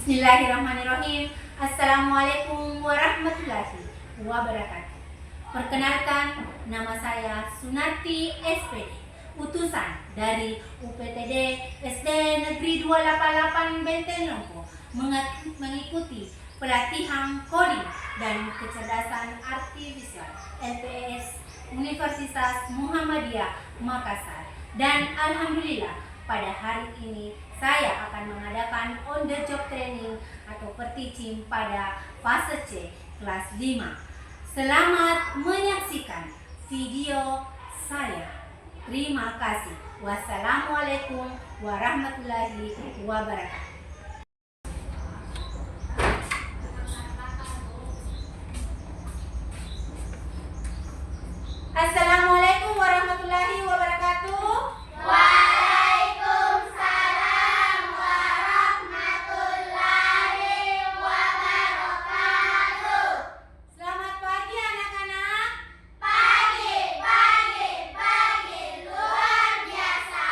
Bismillahirrahmanirrahim. Assalamualaikum warahmatullahi wabarakatuh. Perkenalkan, nama saya Sunarti SPD, utusan dari UPTD SD Negeri 288 Benteng Lompo, mengikuti pelatihan coding dan kecerdasan artifisial LPS Universitas Muhammadiyah Makassar. Dan alhamdulillah, pada hari ini saya akan mengadakan on the job training atau per-teaching pada fase C kelas 5. Selamat menyaksikan video saya. Terima kasih. Wassalamualaikum warahmatullahi wabarakatuh. Assalamualaikum warahmatullahi wabarakatuh. Waalaikumsalam warahmatullahi wabarakatuh. Selamat pagi anak-anak. Pagi luar biasa.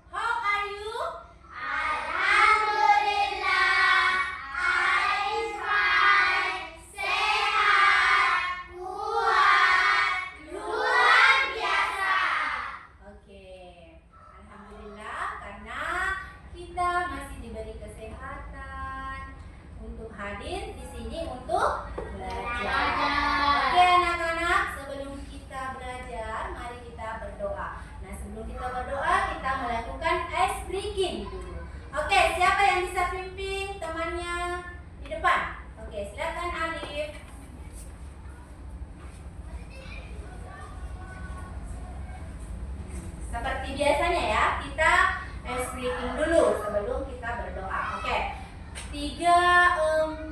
How are you? Alhamdulillah, I'm fine. Sehat, kuat, luar biasa. Oke, alhamdulillah karena kita masih diberi kesehatan untuk hadir di sini untuk belajar. Oke anak-anak, sebelum kita belajar, mari kita berdoa. Nah, sebelum kita berdoa, kita melakukan ice breaking dulu. Oke, siapa yang bisa pimpin temannya di depan? Oke, silakan Alif. Seperti biasanya ya, kita ice breaking dulu sebelum kita berdoa. Oke. 3, 4.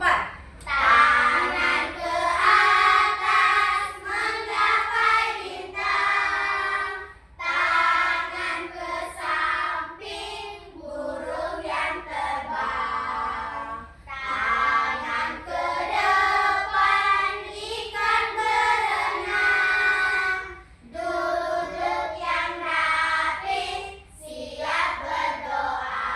Tangan ke atas menggapai bintang, tangan ke samping burung yang terbang, tangan ke depan ikan berenang, duduk yang rapi siap berdoa.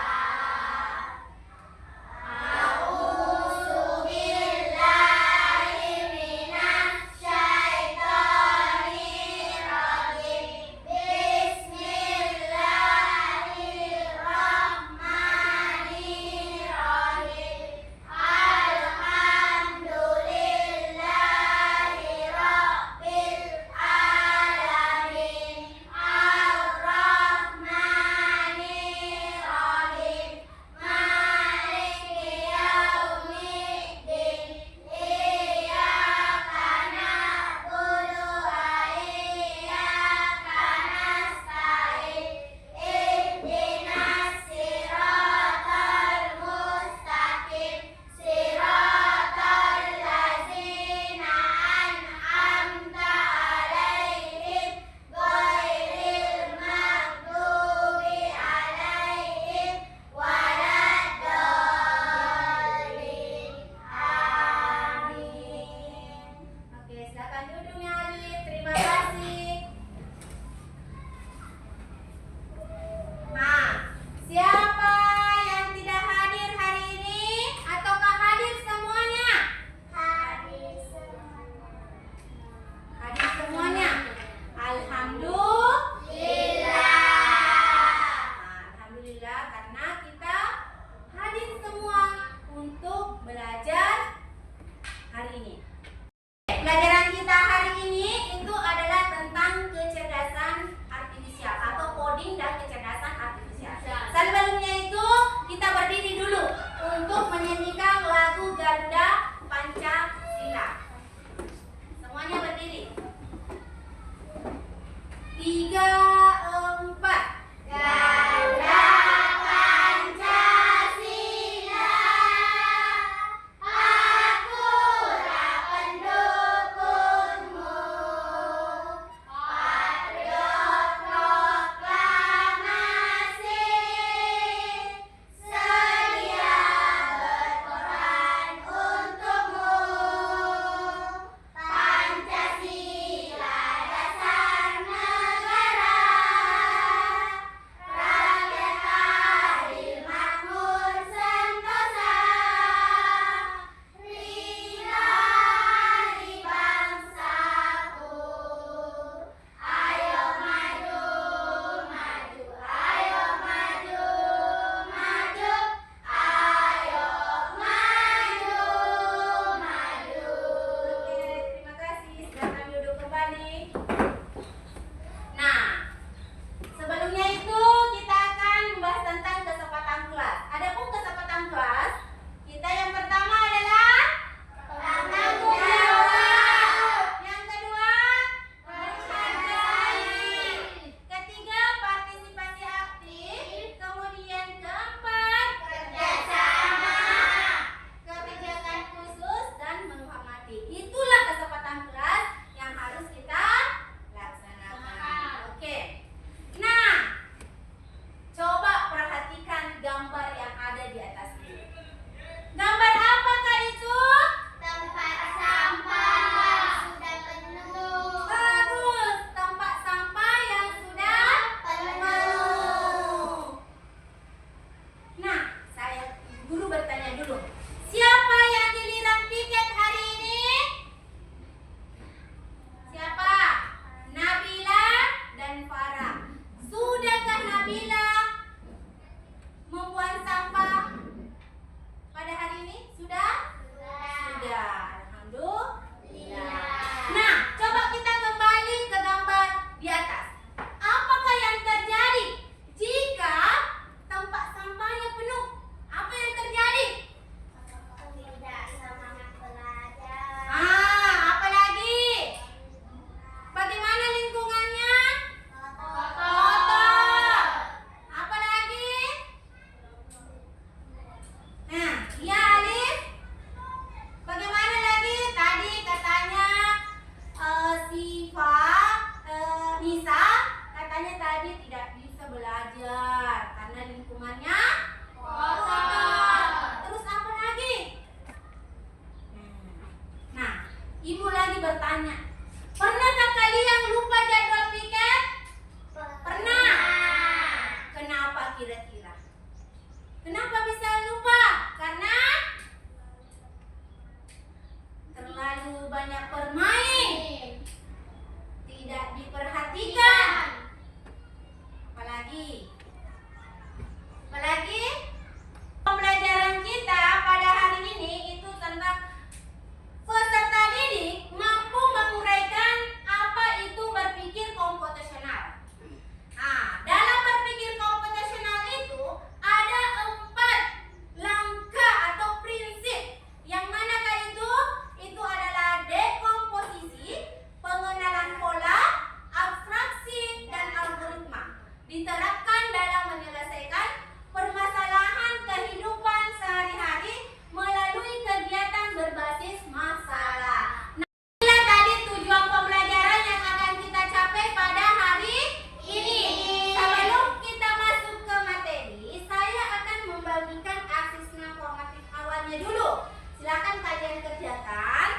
semuanya dulu. Silakan kalian kerjakan.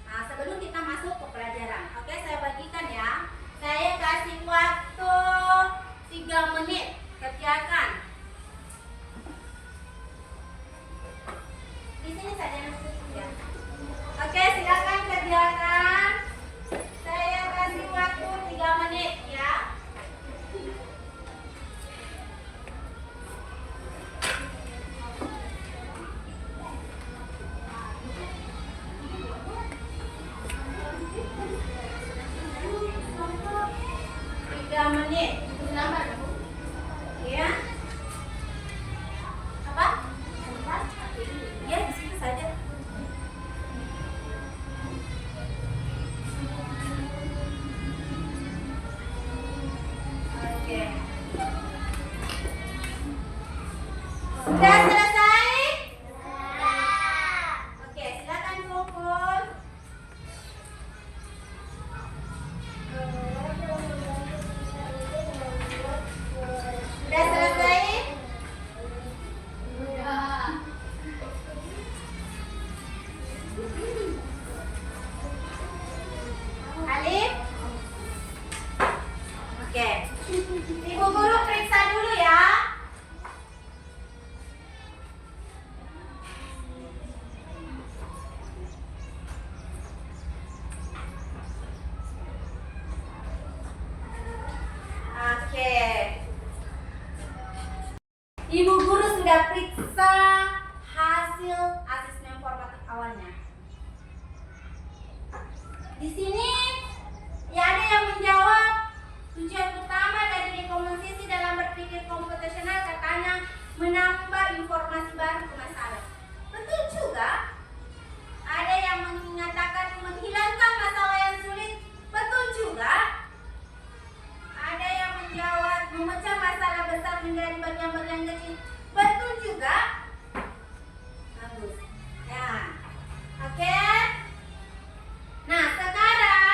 Nah, sebelum kita masuk ke pelajaran. Oke, saya bagikan ya. Saya kasih waktu 3 menit. Kerjakan. Di sini saja nanti ya. Oke, silakan kerjakan. Saya kasih waktu 3 menit ya. Menit. Ya. Apa? Ya, di situ saja. Oke. Sudah selesai? Oke, silakan kumpul. Sudah selesai? Alif? Oke. Ibu guru periksa dulu ya. Oke. Ibu guru sudah periksa hasil asesmen formatif awalnya. Di sini ya ada yang menjawab tujuan utama dari dekomposisi dalam berpikir komputasional katanya menambah informasi baru ke masalah. Betul juga. Ada yang mengatakan menghilangkan masalah yang sulit. Betul juga. Ada yang menjawab memecah masalah besar menjadi bagian-bagian kecil. Betul juga. Bagus. Ya. Oke. Nah, sekarang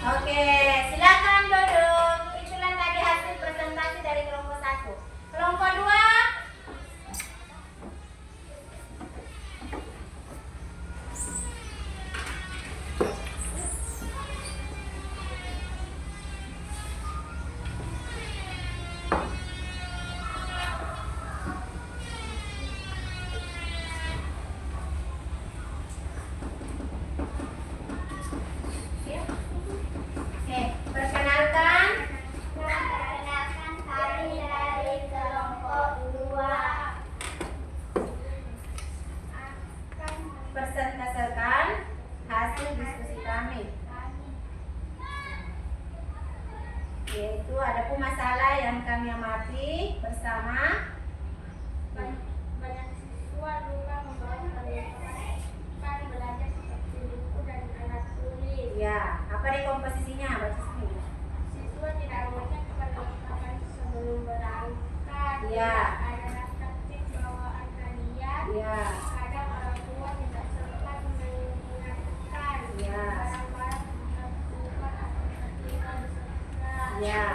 Oke, silakan duduk. Itulah tadi hasil presentasi dari kelompok 1. Kelompok 2. Oke, perkenalkan. Perkenalkan kami dari kelompok 2 akan Presentasikan hasil diskusi kami. Yaitu ada pun masalah yang kami amati bersama. banyak siswa lupa membawa perlengkapan belajar seperti buku dan alat tulis. Ya, apa deh komposisinya? Baca sini. Siswa tidak membaca perlengkapan sebelum berangkat. Ya. Ada daftar tip bawaan kalian. Ya. Kadang orang tua tidak sempat mengingatkan. Ya. Barang-barang tertukar atau tertinggal di sekolah. Ya.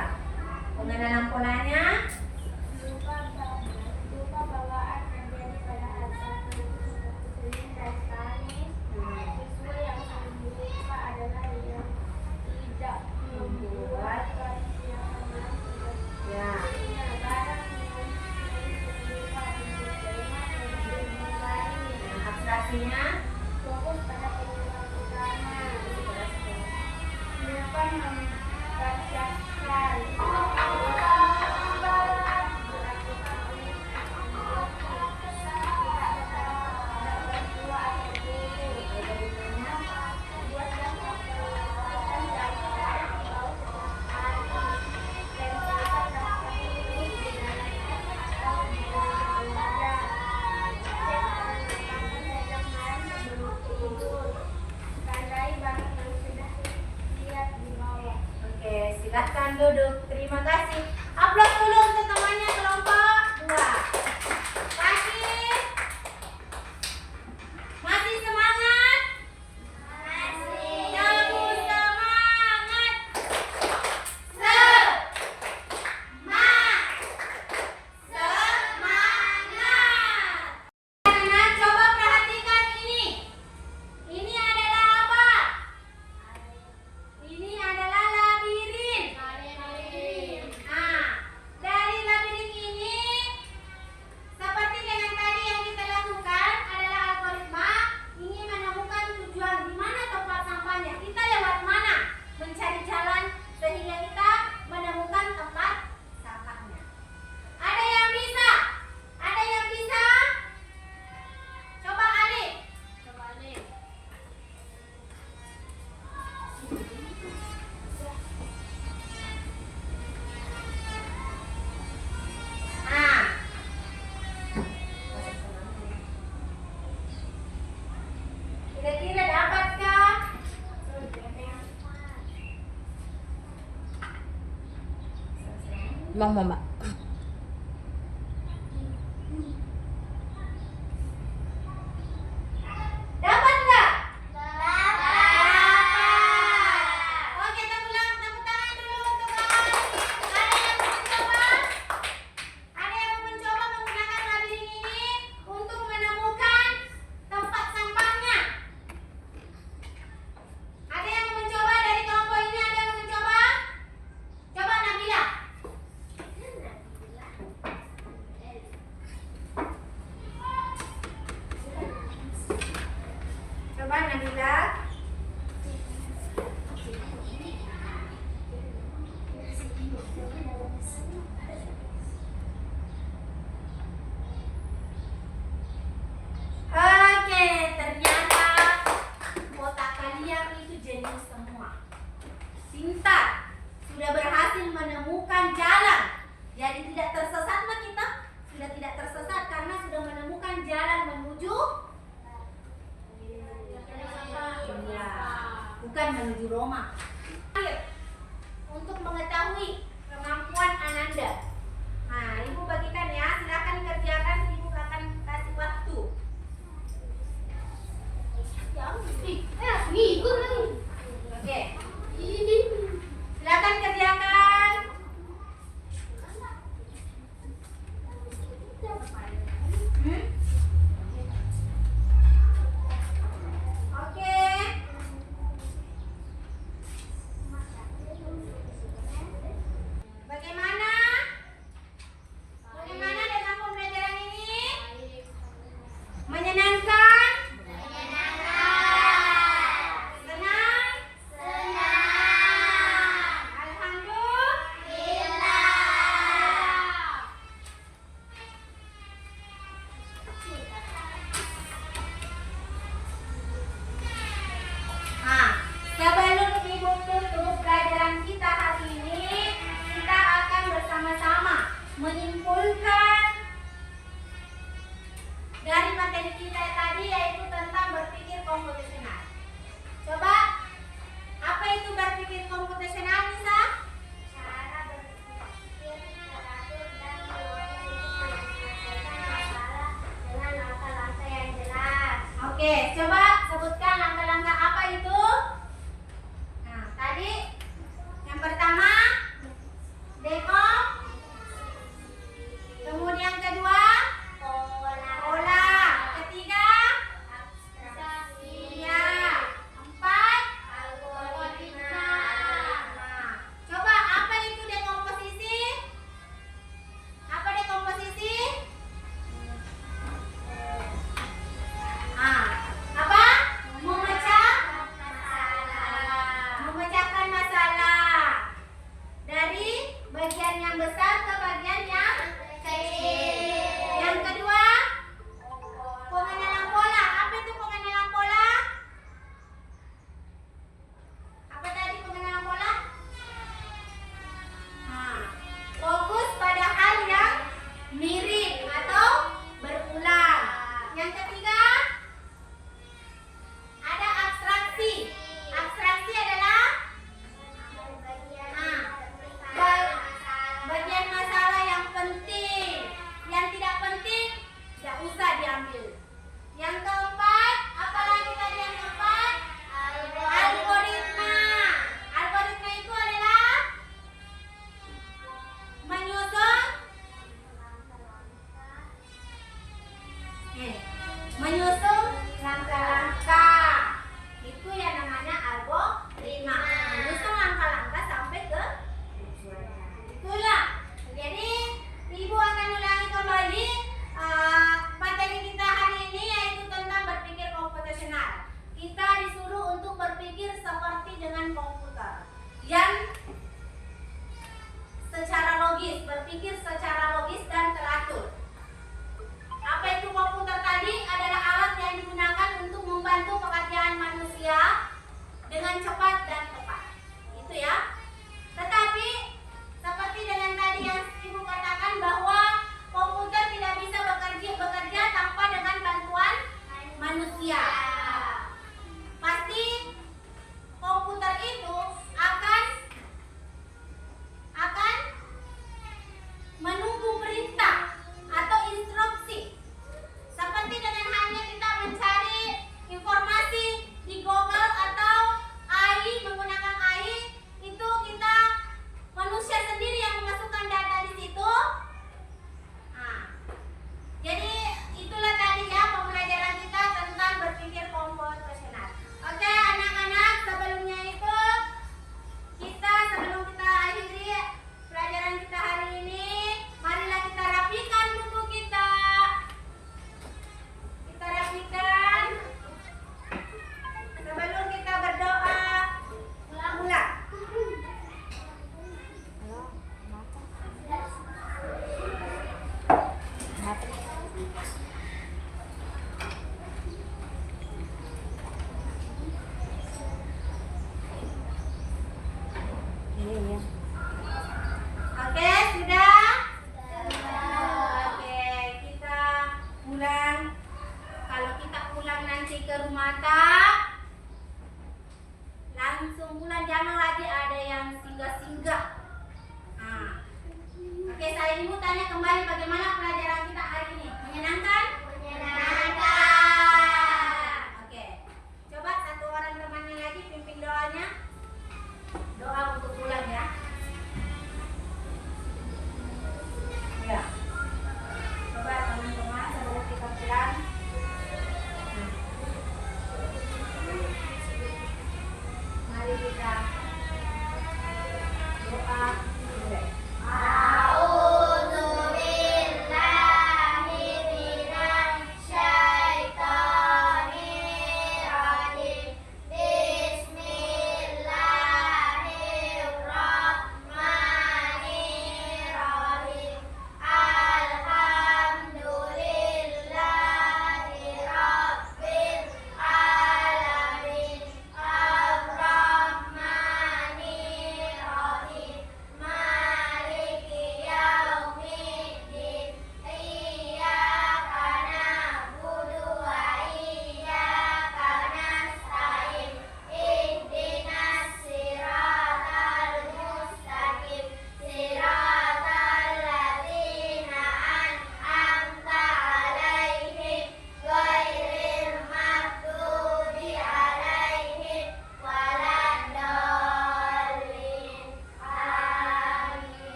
Pengenalan polanya. Lupa bawaan terjadi pada hal tertentu seperti senyum dan tangis. Siswa yang sering lupa adalah yang tidak membuat persiapan Ya. barang yang lupa untuk tema dan lain. Abstraksinya. Fokus pada penyebab utama. Lupa membacakan. Oke, silahkan duduk. Terima kasih. Aplaus dulu untuk temannya kelompok 2. Kasih. Masih semangat? Jago semangat. Anak-anak coba perhatikan ini. Ini adalah apa? Ini adalah labirin. Nah, dari labirin ini seperti dengan tadi yang kita lakukan adalah algoritma ingin menemukan tujuan di mana tempat sampahnya. Kita lewat mana? Mencari jalan sehingga kita menemukan tempat sampahnya. Ada yang bisa? Ada yang bisa? Coba Alif. Nah, kira-kira dapatkah? Mama. Dapat nggak? Dapat. Oke, tepuk tangan dulu untuk Alif. Ada yang mau mencoba? Ada yang mau mencoba menggunakan labirin ini untuk menemukan tempat sampahnya? Ada yang mau mencoba dari kelompok ini? Ada yang mau mencoba? Coba Nabila. Coba Nabila. Oke, ternyata otak kalian itu jenius semua. Pintar, sudah berhasil menemukan jalan. Jadi tidak tersesat mah kita. Sudah tidak tersesat karena sudah menemukan jalan menuju ya, bukan menuju Roma. Untuk mengetahui kemampuan Ananda. Nah, Ibu bagikan ya, silakan kerjakan. Ibu akan kasih waktu. Ngikut lagi. Oke. Ibu tanya kembali bagaimana pelajaran